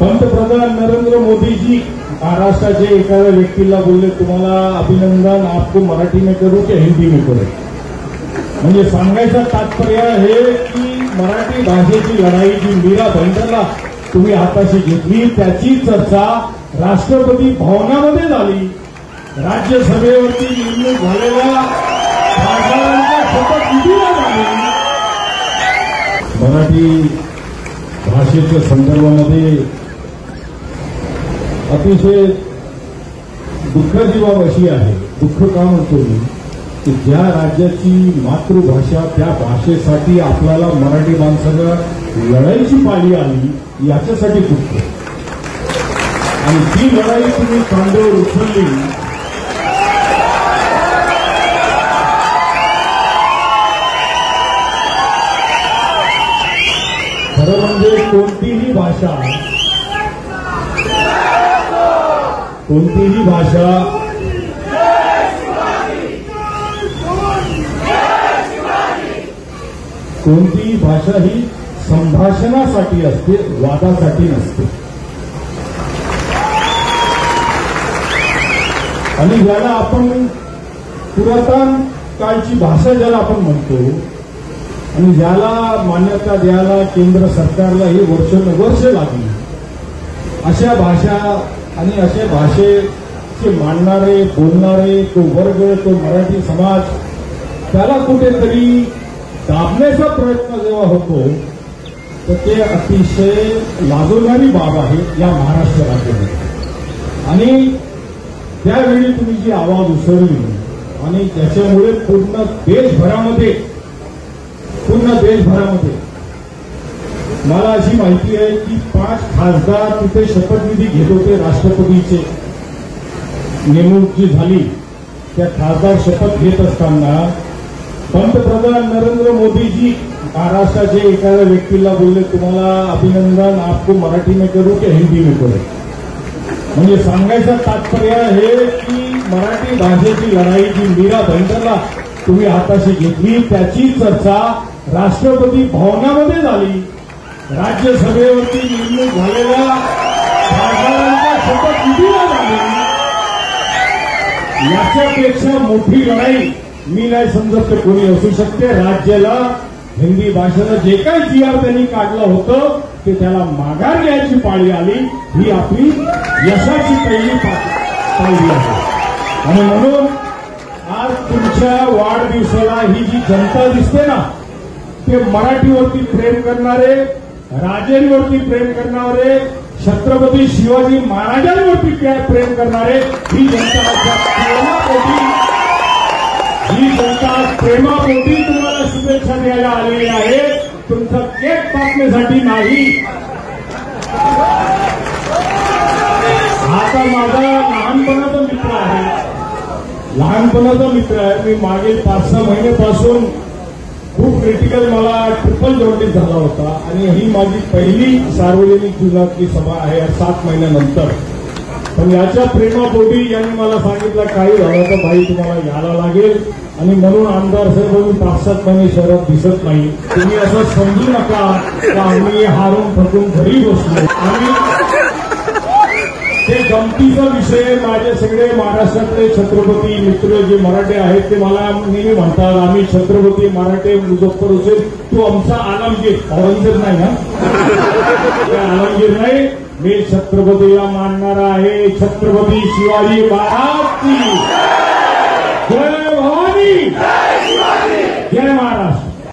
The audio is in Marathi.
पंतप्रधान नरेंद्र मोदीजी महाराष्ट्राचे एखाद्या व्यक्तीला बोलले, तुम्हाला अभिनंदन, आपको मराठी में करू की हिंदी में करू. म्हणजे सांगायचं तात्पर्य हे की मराठी भाषेची लढाई जी मीरा भाईंदरला तुम्ही हाताशी घेतली, त्याची चर्चा राष्ट्रपती भवनामध्ये झाली. राज्यसभेवरती नेमणूक झालेल्या खासदारांच्या शपथविधीला झाली. मराठी भाषेच्या संदर्भामध्ये अतिशय दुःखाची बाब अशी आहे, दुःख का म्हणतो मी, की ज्या राज्याची मातृभाषा त्या भाषेसाठी आपल्याला मराठी माणसाला लढाईची पाळी आली, याच्यासाठी दुःख. आणि ती लढाई तुम्ही खांद्यावर उचलली. खरं म्हणजे कोणतीही भाषा ही संभाषणासाठी असते, वादासाठी नसते. आणि ज्याला आपण पुरातन काळची भाषा ज्याला आपण म्हणतो आणि ज्याला मान्यता द्यायला केंद्र सरकारला ही वर्ष लागली, अशा भाषा आणि अशा भाषेचे मांडणारे, बोलणारे तो वर्ग, तो मराठी समाज, त्याला कुठेतरी दाबण्याचा प्रयत्न जेव्हा होतो तर ते अतिशय लाजवणारी बाब आहे या महाराष्ट्र राज्यामध्ये. आणि त्यावेळी तुम्ही जी आवाज उसळली आणि त्याच्यामुळे पूर्ण देशभरामध्ये मला अशी माहिती आहे की 5 खासदार तिथे शपथविधी घेत होते. राष्ट्रपतीचे नेमणूक जी झाली, त्या खासदार शपथ घेत असताना पंतप्रधान नरेंद्र मोदीजी महाराष्ट्राचे एखाद्या व्यक्तीला बोलले, तुम्हाला अभिनंदन, आपको मराठी में करू की हिंदी में करू. म्हणजे सांगायचं तात्पर्य हे की मराठी भाषेची लढाई जी मीरा भाईंदरला तुम्ही हाताशी घेतली, त्याची चर्चा राष्ट्रपती भवनामध्ये झाली. राज्यसभेवरती नेमणूक झालेल्या खासदारांच्या शपथविधीला झाली. याच्यापेक्षा मोठी लढाई मी नाही समजत तर कोणी असू शकते. राज्याला हिंदी भाषेनं जे काही GR त्यांनी काढलं होतं ते त्याला माघार घ्यायची पाळी आली. ही आपली यशाची पहिली पायरी आहे. आणि म्हणून आज तुमच्या वाढदिवसाला ही जी जनता दिसते ना, ते मराठीवरती प्रेम करणारे, राजेंवरती प्रेम करणारे, छत्रपती शिवाजी महाराजांवरती प्रेम करणारे, ही जनता प्रेमापोटी तुम्हाला शुभेच्छा द्यायला आलेली आहे. तुमचा केक कापण्यासाठी नाही. हा माझा लहानपणाचा मित्र आहे. मी मागील 5-6 महिन्यापासून खूप क्रिटिकल मला ट्रिपल जॉन्डिस झाला होता आणि ही माझी पहिली सार्वजनिक जीवनातली सभा आहे 7 महिन्यानंतर. पण याच्या प्रेमापोटी यांनी मला सांगितलं, काही झालं तर भाई तुम्हाला यायला लागेल. आणि म्हणून आमदार साहेब मी 5-7 महिने शहरात दिसत नाही. तुम्ही असं समजू नका की आम्ही हारून फटून घरी बसलो. आणि ते गमतीचा विषय, माझे सगळे महाराष्ट्रातले छत्रपती मित्र जे मराठे आहेत ते मला नेहमी म्हणतात, आम्ही छत्रपती मराठे मुझफ्फर हुसेन, तू आमचा आलमगीर, औरंगजेब नाही ना, आलमगीर नाही, मी छत्रपतीला मानणारा आहे. छत्रपती शिवाजी महाराज की